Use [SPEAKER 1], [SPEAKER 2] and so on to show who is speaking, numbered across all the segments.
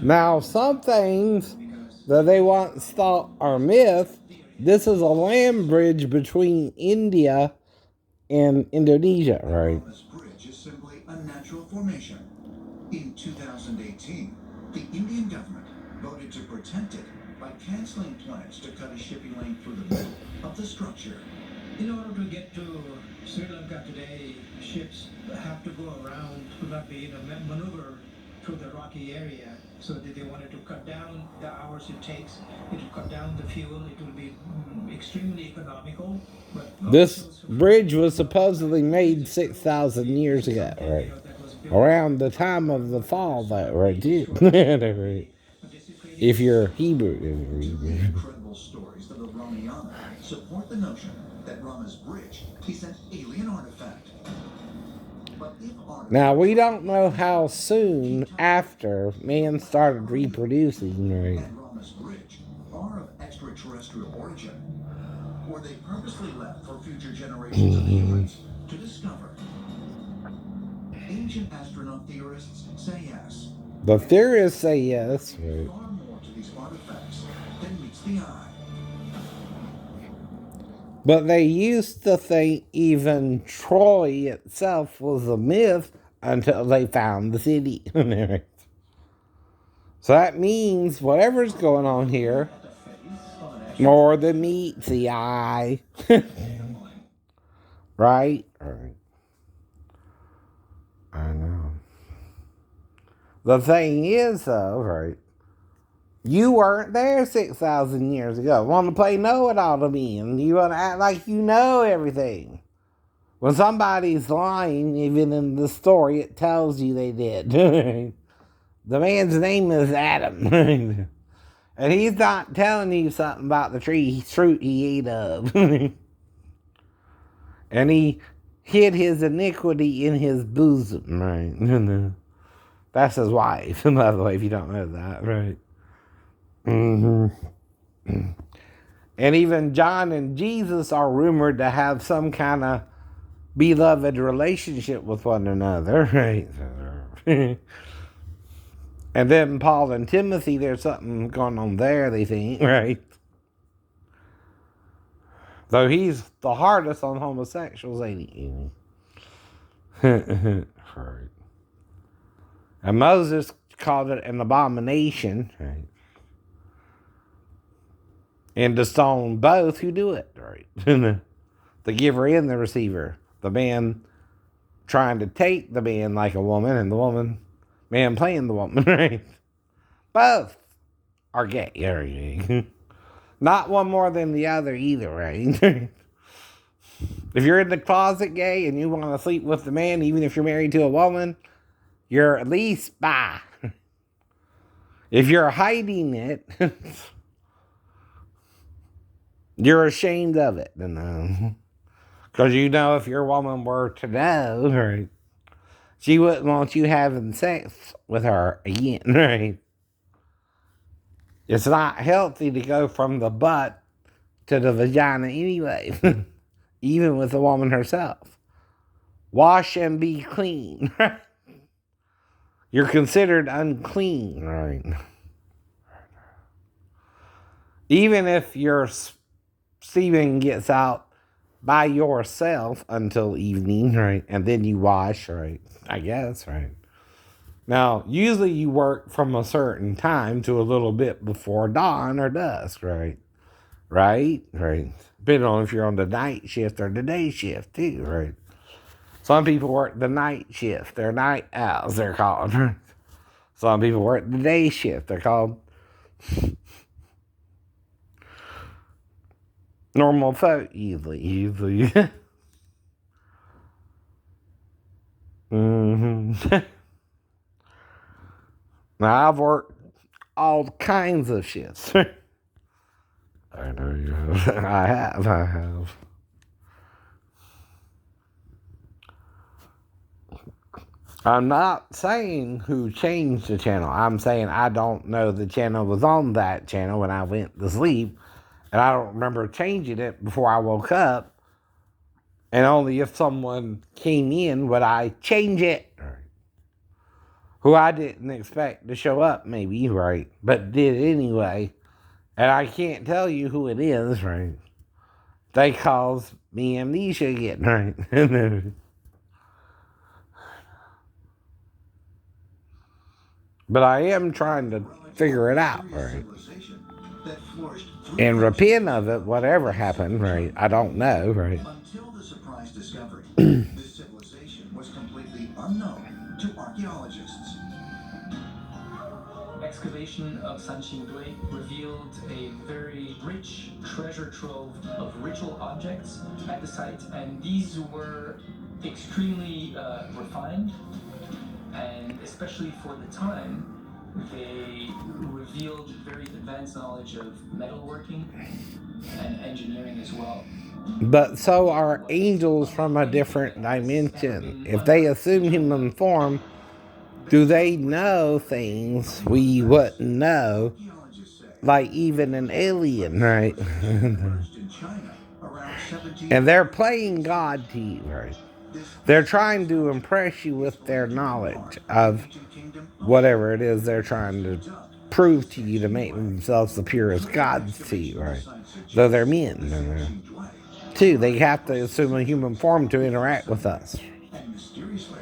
[SPEAKER 1] Now, some things that they once thought are myth, this is a land bridge between India and Indonesia, right?
[SPEAKER 2] Rhombus Bridge is simply a natural formation. In 2018, the Indian government voted to protect it by canceling plans to cut a shipping lane through the middle of the structure.
[SPEAKER 3] In order to get to Sri Lanka today, ships have to go around, could not be maneuver through the rocky area. So they wanted to cut down the hours it takes. It will cut down the fuel. It will be extremely economical. But
[SPEAKER 1] This bridge was supposedly made 6,000 years ago, right? Around the time of the fall, that right? If you're Hebrew.
[SPEAKER 2] The incredible stories of the Ramayana support the notion that Rama's Bridge is an alien artifact.
[SPEAKER 1] Now, we don't know how soon after man started reproducing, right?
[SPEAKER 2] And Rama's Bridge are of extraterrestrial origin. Were they purposely left for future generations of humans to discover? Ancient astronaut theorists say yes.
[SPEAKER 1] The theorists say yes, right?
[SPEAKER 2] Far more to these artifacts than meets the eye.
[SPEAKER 1] But they used to think even Troy itself was a myth until they found the city. So that means whatever's going on here, more than meets the eye. Right? Right. I know. The thing is, though, right? You weren't there 6,000 years ago. Want to play know-it-all to me, and you want to act like you know everything. When somebody's lying, even in the story, it tells you they did. The man's name is Adam. And he's not telling you something about the fruit he ate of. And he hid his iniquity in his bosom, right? That's his wife, by the way, if you don't know that, right? Mm-hmm. And even John and Jesus are rumored to have some kind of beloved relationship with one another, right? And then Paul and Timothy, there's something going on there, they think, right? Though he's the hardest on homosexuals, ain't he? Right. And Moses called it an abomination, right? And to stone both who do it, right? The giver and the receiver. The man trying to take the man like a woman, and the man playing the woman, right? Both are gay, right? Not one more than the other either, right? If you're in the closet gay and you want to sleep with the man, even if you're married to a woman, you're at least bi. If you're hiding it, you're ashamed of it, because you know if your woman were to know, right, she wouldn't want you having sex with her again, right? It's not healthy to go from the butt to the vagina anyway, even with the woman herself. Wash and be clean, right? You're considered unclean, right? Even if your semen gets out by yourself until evening, right? And then you wash, right? I guess, right? Now, usually you work from a certain time to a little bit before dawn or dusk, right? Right? Right. Depending on if you're on the night shift or the day shift, too, right? Some people work the night shift. They're night owls, they're called. Some people work the day shift. They're called normal folk, usually. Mm-hmm. Now, I've worked all kinds of shifts. I know you have. I have. I'm not saying who changed the channel. I'm saying I don't know the channel was on that channel when I went to sleep. And I don't remember changing it before I woke up. And only if someone came in would I change it. who I didn't expect to show up, maybe, right? But did anyway. And I can't tell you who it is, right? They caused me amnesia again, right? But I am trying to figure it out, right? And repent of it, whatever happened, right? I don't know, right?
[SPEAKER 2] Until the surprise discovery, this civilization was completely unknown to archaeologists.
[SPEAKER 4] Excavation of Sanxingdui revealed a very rich treasure trove of ritual objects at the site, and these were extremely refined, and especially for the time, they revealed very advanced knowledge of metalworking and engineering as well.
[SPEAKER 1] But so are angels from a different dimension. If they assume human form, do they know things we wouldn't know?
[SPEAKER 2] Archaeologists say
[SPEAKER 1] Like even an alien, right?
[SPEAKER 2] emerged in China around 17.
[SPEAKER 1] And they're playing God to you, right? They're trying to impress you with their knowledge of whatever it is they're trying to prove to you to make themselves the purest gods to you, right? Though they're men. Too, they have to assume a human form to interact with us.
[SPEAKER 2] And mysteriously,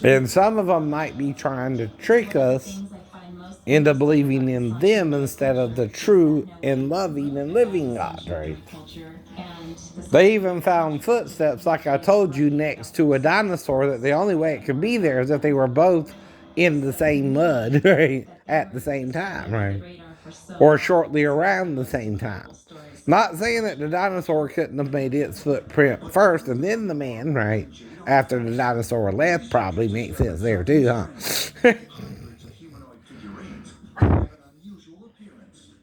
[SPEAKER 1] And some of them might be trying to trick us into believing in them instead of the true and loving and living God, right? They even found footsteps, like I told you, next to a dinosaur, that the only way it could be there is if they were both in the same mud, right? At the same time, right? Or shortly around the same time. Not saying that the dinosaur couldn't have made its footprint first and then the man, right? After the dinosaur left, probably makes sense there too, huh?
[SPEAKER 2] hundreds of humanoid figurines have an unusual appearance.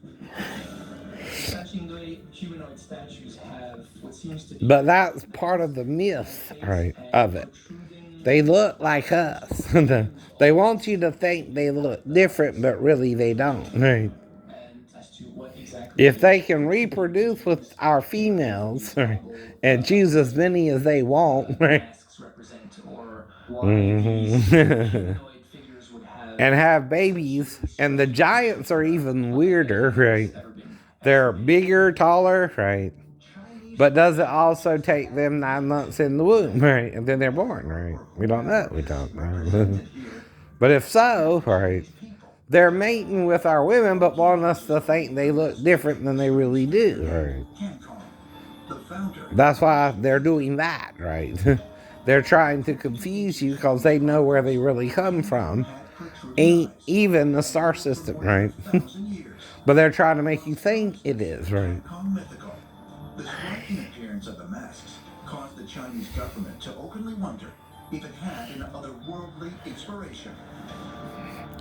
[SPEAKER 4] Sanxingdui humanoid statues have what seems to be
[SPEAKER 1] But that's part of the myth, right, of it.
[SPEAKER 4] protruding
[SPEAKER 1] They look like us. They want you to think they look different, but really they don't, right?
[SPEAKER 4] and as to what exactly
[SPEAKER 1] If they can reproduce with our females, right, and choose as many as they want, right,
[SPEAKER 4] masks represent, or why these humanoid figures would have
[SPEAKER 1] and have babies, and the giants are even weirder, right?
[SPEAKER 4] ever been.
[SPEAKER 1] They're bigger, taller, right? But does it also take them 9 months in the womb, right? And then they're born, right? We don't know. We don't know. But if so, right, they're mating with our women, but want us to think they look different than they really do, right?
[SPEAKER 2] Cancom, the founder,
[SPEAKER 1] That's why they're doing that, right? They're trying to confuse you because they know where they really come from.
[SPEAKER 2] had protruding
[SPEAKER 1] Ain't
[SPEAKER 2] eyes
[SPEAKER 1] even the star system, right?
[SPEAKER 2] 1,000 years.
[SPEAKER 1] But they're trying to make you think it is, right?
[SPEAKER 2] Cancom mythical. The striking appearance of the masks caused the Chinese government to openly wonder if it had an otherworldly inspiration.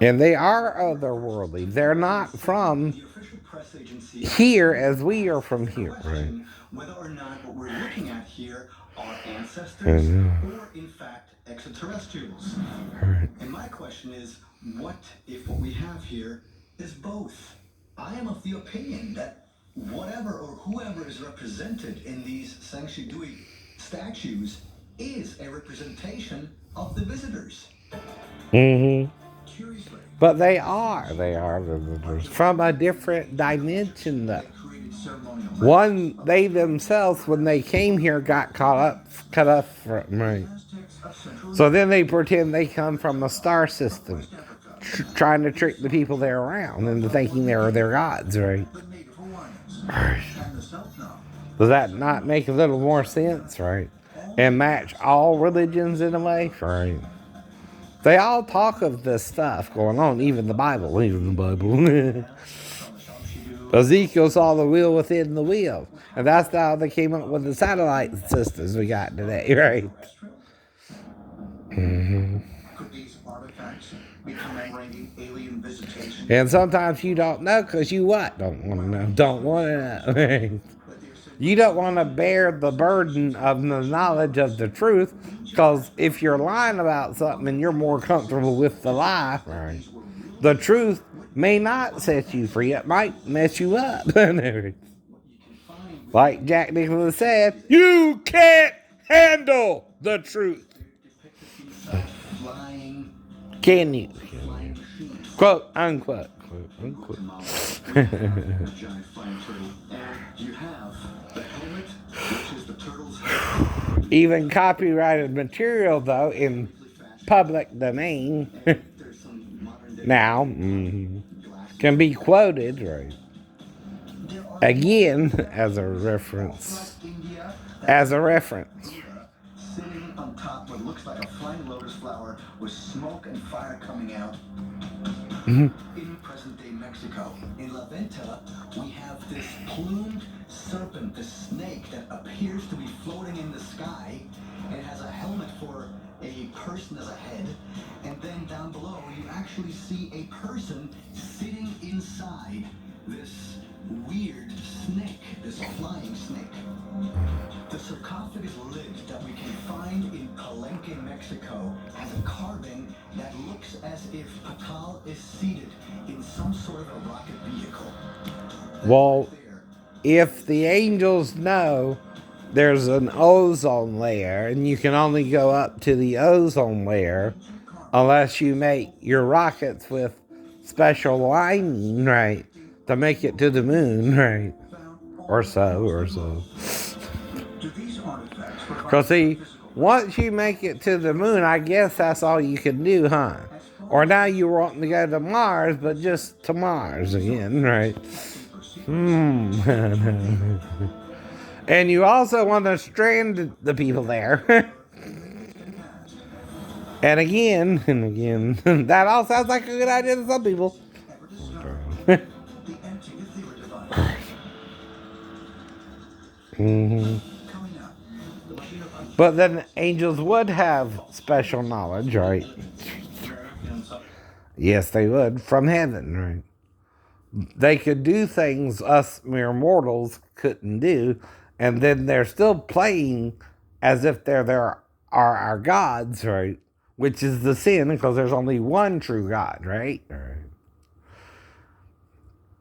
[SPEAKER 1] And they are otherworldly. They're not from
[SPEAKER 5] The official press agency
[SPEAKER 1] here as we are from here, right?
[SPEAKER 5] question whether or not what we're looking at here are ancestors or in fact extraterrestrials. And my question is, what if what we have here is both? I am of the opinion that whatever or whoever is represented in these Sanxingdui statues is a representation of the visitors.
[SPEAKER 1] Mm-hmm.
[SPEAKER 2] Curiously,
[SPEAKER 1] But they are visitors from a different dimension, though.
[SPEAKER 2] they created ceremonial
[SPEAKER 1] One, they themselves, when they came here, got cut off from, right?
[SPEAKER 2] Aztecs of Central
[SPEAKER 1] So then they pretend they come from a star system,
[SPEAKER 2] Africa,
[SPEAKER 1] trying to trick the people they're around into thinking they're their gods, right?
[SPEAKER 2] the Native Hawaiians, and the South Nile.
[SPEAKER 1] Does that not make a little more sense, right? And match all religions in a way, right? They all talk of this stuff going on, even the Bible, Ezekiel saw the wheel within the wheel. And that's how they came up with the satellite systems we got today, right?
[SPEAKER 2] Could these artifacts be commemorating alien visitation?
[SPEAKER 1] And sometimes you don't know because you what? Don't want to know. Don't want to know. Right?
[SPEAKER 2] That they're simply
[SPEAKER 1] You don't want to bear the burden of the knowledge of the truth, because if you're lying about something and you're more comfortable with the lie, right, the truth may not set you free. It might mess you up. Like Jack Nicholson said, you can't handle the truth.
[SPEAKER 5] Flying
[SPEAKER 1] Can you?
[SPEAKER 5] Flying machines.
[SPEAKER 1] Quote, unquote. Quote, unquote.
[SPEAKER 5] A giant flying turtle. And you have the helmet, which is the turtle's head.
[SPEAKER 1] Even copyrighted material, though, in public domain
[SPEAKER 5] There's some modern day
[SPEAKER 1] now
[SPEAKER 5] glasses.
[SPEAKER 1] can be quoted, right?
[SPEAKER 5] There are
[SPEAKER 1] Again, as a reference.
[SPEAKER 5] India,
[SPEAKER 1] As a reference.
[SPEAKER 5] Buddha sitting on top what looks like a flying lotus flower with smoke and fire coming out. In present-day Mexico, in La Venta, we have this plumed serpent, this snake that appears to be floating in the sky. It has a helmet for a person as a head, and then down below you actually see a person sitting inside this weird snake, this flying snake. The sarcophagus lid that we can find in Palenque, Mexico, has a carving that looks as if Pakal is seated in some sort of a rocket vehicle.
[SPEAKER 1] Well,
[SPEAKER 5] There.
[SPEAKER 1] if the angels know there's an ozone layer and you can only go up to the ozone layer unless you make your rockets with special lining, right, to make it to the moon, right, or so.
[SPEAKER 2] Do these artifacts provide
[SPEAKER 1] Because see,
[SPEAKER 2] physical
[SPEAKER 1] once you make it to the moon, I guess that's all you can do, huh? Or now you're wanting to go to Mars, but just to Mars again, right? And you also want to strand the people there. and again, that all sounds like a good idea to some people.
[SPEAKER 2] ever discovered? The anti-Aethera device. Coming up, the machine of
[SPEAKER 1] But then angels would have special knowledge, right? Yes, they would, from heaven, right? They could do things us mere mortals couldn't do, and then they're still playing as if are our gods, right? Which is the sin, because there's only one true God, right?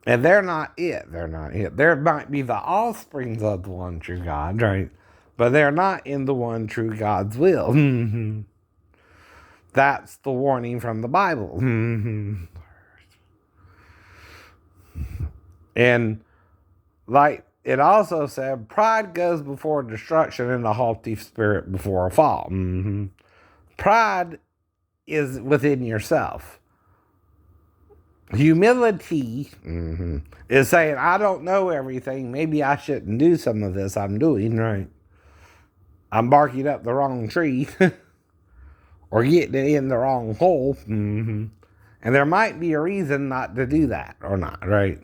[SPEAKER 1] And they're not it. There might be the offsprings of the one true God, right? But they're not in the one true God's will. That's the warning from the Bible. And like it also said, pride goes before destruction and a haughty spirit before a fall. Pride is within yourself. Humility is saying, I don't know everything. Maybe I shouldn't do some of this I'm doing, right? I'm barking up the wrong tree or getting it in the wrong hole. And there might be a reason not to do that or not, right?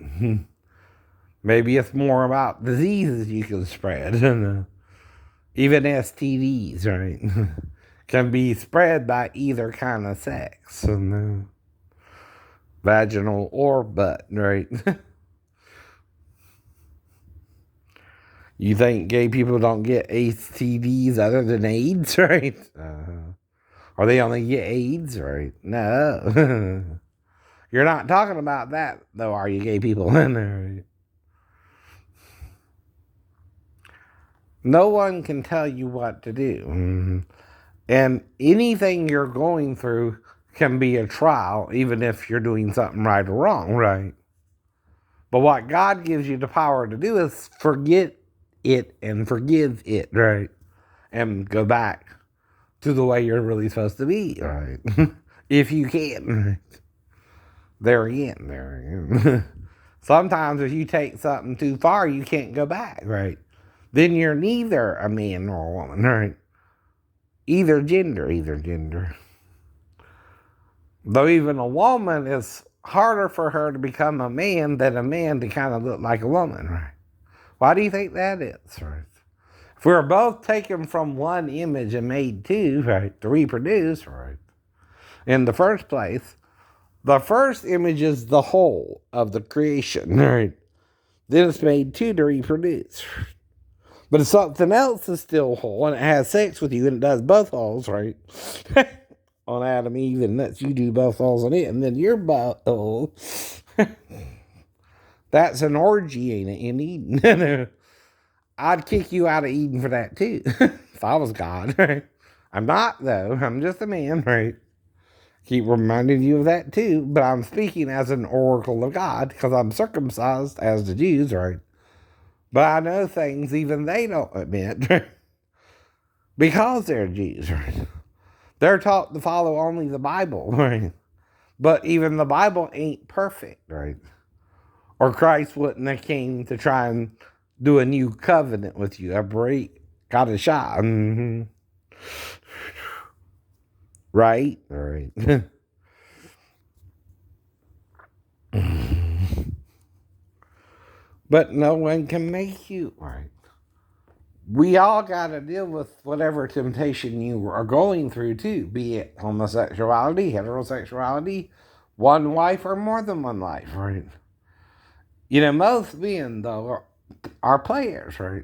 [SPEAKER 1] Maybe it's more about diseases you can spread. Even STDs, right? Can be spread by either kind of sex. Vaginal or butt, right? You think gay people don't get STDs other than AIDS, right? Or they only get AIDS, right? No. You're not talking about that, though, are you, gay people? Right? No one can tell you what to do. And anything you're going through can be a trial, even if you're doing something right or wrong, right? But what God gives you the power to do is forget it and forgive it, right? And go back to the way you're really supposed to be, right? If you can, right? There again. Sometimes if you take something too far, you can't go back, right? Then you're neither a man nor a woman, right? Either gender. Though even a woman, it's harder for her to become a man than a man to kind of look like a woman, right? Why do you think that is, right? If we're both taken from one image and made two, right, to reproduce, right, in the first place, the first image is the whole of the creation, right? Then it's made two to reproduce. But if something else is still whole and it has sex with you and it does both holes, right? On Adam and Eve and lets you do both holes on it, and then you're both whole. That's an orgy, ain't it, in Eden? I'd kick you out of Eden for that too, if I was God, right? I'm not, though. I'm just a man, right? Keep reminding you of that too, but I'm speaking as an oracle of God because I'm circumcised as the Jews, right? But I know things even they don't admit because they're Jews, right? They're taught to follow only the Bible, right? But even the Bible ain't perfect, right? Or Christ wouldn't have came to try and do a new covenant with you. A break, got a shot. Mm-hmm. Right? All right. But no one can make you right. We all got to deal with whatever temptation you are going through, too, be it homosexuality, heterosexuality, one wife, or more than one wife, right? You know, most men, though, are players, right?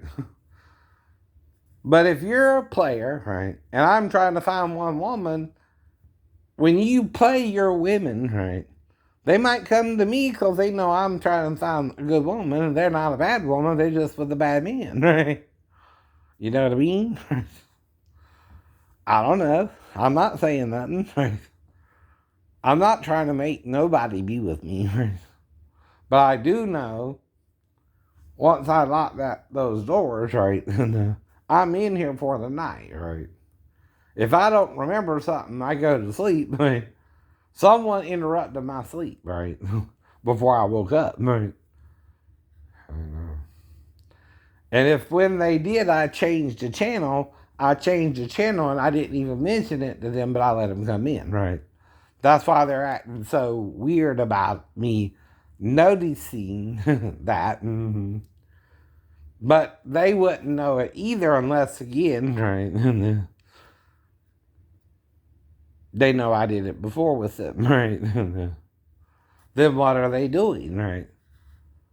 [SPEAKER 1] But if you're a player, right, and I'm trying to find one woman, when you play your women, right, they might come to me because they know I'm trying to find a good woman, and they're not a bad woman, they're just with a bad man, right? You know what I mean? I don't know. I'm not saying nothing. Right? I'm not trying to make nobody be with me. Right? But I do know, once I lock those doors, right, I'm in here for the night, right? If I don't remember something, I go to sleep, right? Someone interrupted my sleep, right? Before I woke up, right? And if when they did, I changed the channel and I didn't even mention it to them, but I let them come in, right? That's why they're acting so weird about me noticing that. Mm-hmm. But they wouldn't know it either unless, again, right, they know I did it before with them, right? Then what are they doing, right?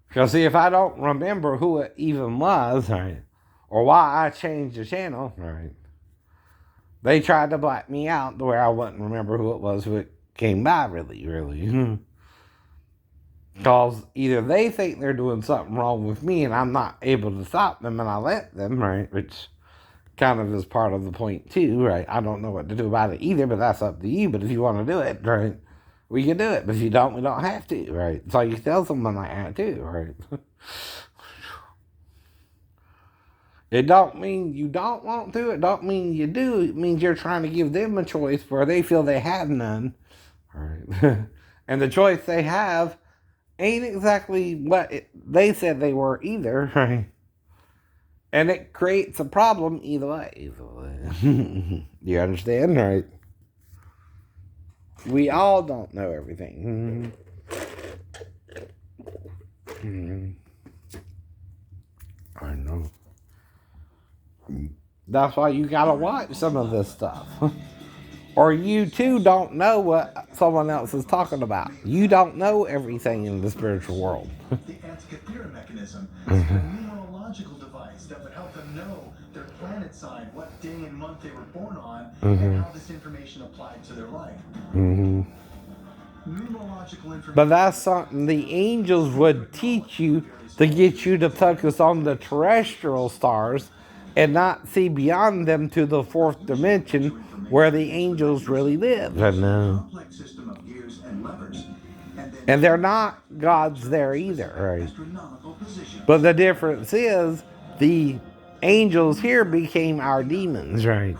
[SPEAKER 1] Because, see, if I don't remember who it even was, right, or why I changed the channel, right, they tried to black me out to where I wouldn't remember who it was who it came by, really. Because either they think they're doing something wrong with me and I'm not able to stop them and I let them, right, which kind of is part of the point, too, right? I don't know what to do about it either, but that's up to you. But if you want to do it, right, we can do it. But if you don't, we don't have to, right? So you tell someone like that, too, right? It don't mean you don't want to. It don't mean you do. It means you're trying to give them a choice where they feel they have none. Right? And the choice they have ain't exactly what they said they were either. Right? And it creates a problem either way. You understand? Right? We all don't know everything. I know. That's why you gotta watch some of this stuff. Or you too don't know what someone else is talking about. You don't know everything in the spiritual world.
[SPEAKER 5] The Antikythera mechanism is a numerological device that would help them know their planet sign, what day and month they were born on, and how this information applied to their life. Numerological information.
[SPEAKER 1] But that's something the angels would teach you to get you to focus on the terrestrial stars and not see beyond them to the fourth dimension where the angels really live. I know. And they're not gods there either, right? But the difference is the angels here became our demons, right?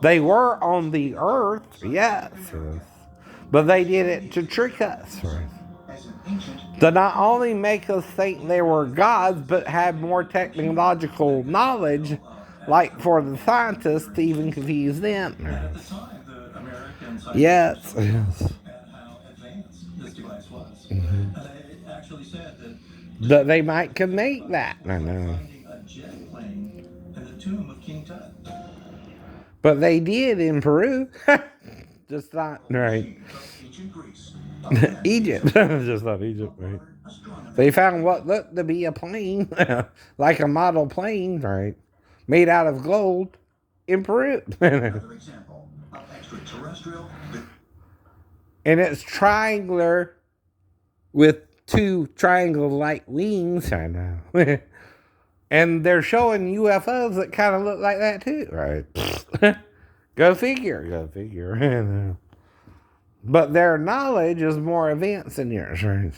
[SPEAKER 1] They were on the earth, yes. But they did it to trick us, right? To not only make us think they were gods, but have more technological knowledge, like for the scientists to even confuse them.
[SPEAKER 5] At the time, the American scientists
[SPEAKER 1] Yes.
[SPEAKER 5] at how advanced this device was. And they actually said
[SPEAKER 1] That they might can make that. I know.
[SPEAKER 5] finding a jet plane in the tomb of King Tut.
[SPEAKER 1] But they did in Peru. Just not right.
[SPEAKER 2] Ancient Greece.
[SPEAKER 1] Egypt. Just not Egypt, right? They found what looked to be a plane, like a model plane, right? Made out of gold in Peru.
[SPEAKER 2] Another example of extraterrestrial.
[SPEAKER 1] And it's triangular with two triangle-like wings. I know. And they're showing UFOs that kind of look like that too, right? Go figure. But their knowledge is more advanced than yours, right?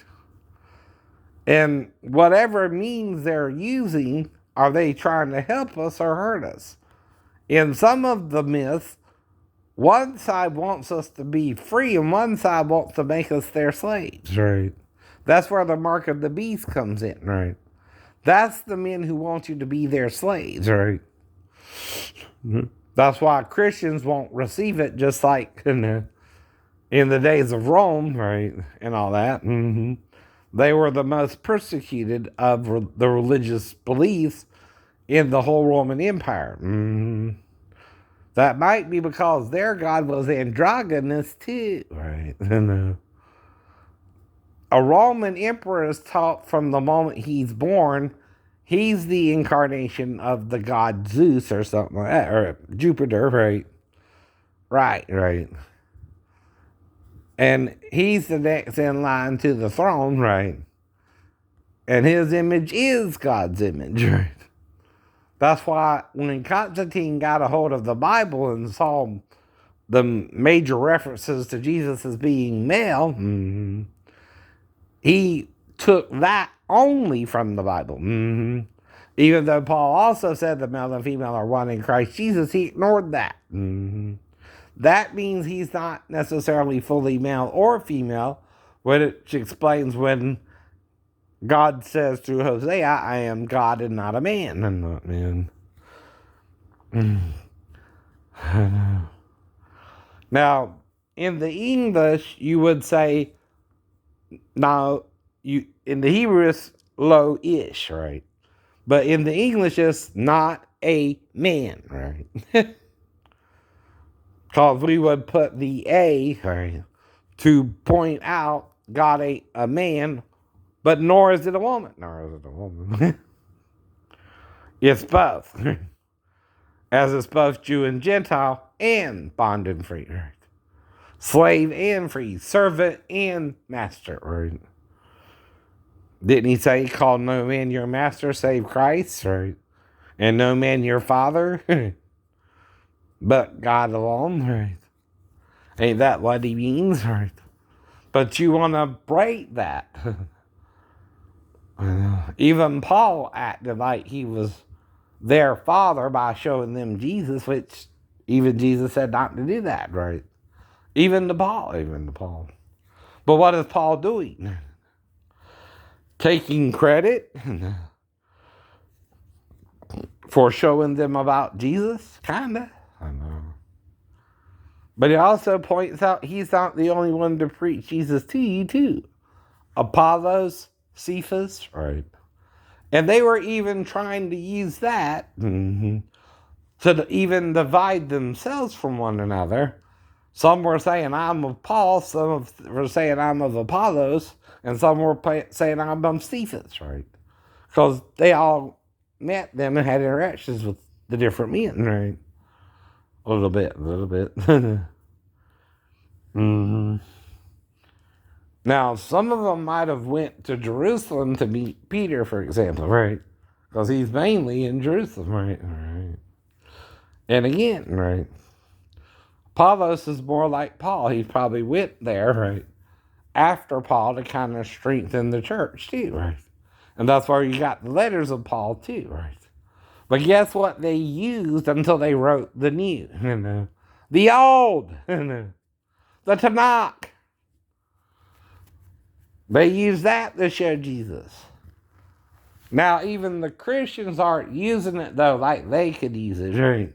[SPEAKER 1] And whatever means they're using, are they trying to help us or hurt us? In some of the myths, one side wants us to be free and one side wants to make us their slaves, right? That's where the mark of the beast comes in, right? That's the men who want you to be their slaves, right? That's why Christians won't receive it, just like in the days of Rome, right? And all that. They were the most persecuted of the religious beliefs in the whole Roman Empire. That might be because their god was androgynous too, right? A Roman emperor is taught from the moment he's born, he's the incarnation of the god Zeus or something like that, or Jupiter, right? Right. And he's the next in line to the throne, right? And his image is God's image, right? That's why when Constantine got a hold of the Bible and saw the major references to Jesus as being male, he took that only from the Bible. Even though Paul also said the male and female are one in Christ Jesus, he ignored that. That means he's not necessarily fully male or female, which explains when God says through Hosea, I am God and not a man. I'm not man. Now, in the English, you would say, now, in the Hebrew, it's lo-ish, right? But in the English, it's not a man, right? Because we would put the A, right, to point out God ain't a man, but nor is it a woman. It's both. As it's both Jew and Gentile and bond and free, right? Slave and free, servant and master, right? Didn't he say, call no man your master save Christ, right? And no man your father, but God alone, right? Ain't that what he means, right? But you want to break that. Even Paul acted like he was their father by showing them Jesus, which even Jesus said not to do that, right? Even to Paul. But what is Paul doing? Taking credit for showing them about Jesus? Kinda. I know. But he also points out he's not the only one to preach Jesus to you, too. Apollos, Cephas, right? And they were even trying to use that to even divide themselves from one another. Some were saying, I'm of Paul. Some were saying, I'm of Apollos. And some were saying, I'm of Cephas, right? Because they all met them and had interactions with the different men, right? A little bit. Now, some of them might have went to Jerusalem to meet Peter, for example, right? Because he's mainly in Jerusalem, right? And again, right? Apollos is more like Paul. He probably went there, right? After Paul to kind of strengthen the church, too, right? And that's where you got the letters of Paul, too, right? But guess what they used until they wrote the new? The old. The Tanakh. They use that to show Jesus. Now, even the Christians aren't using it, though, like they could use it, right?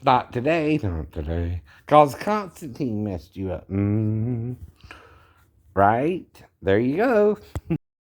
[SPEAKER 1] Not today. Because Constantine messed you up. Right? There you go.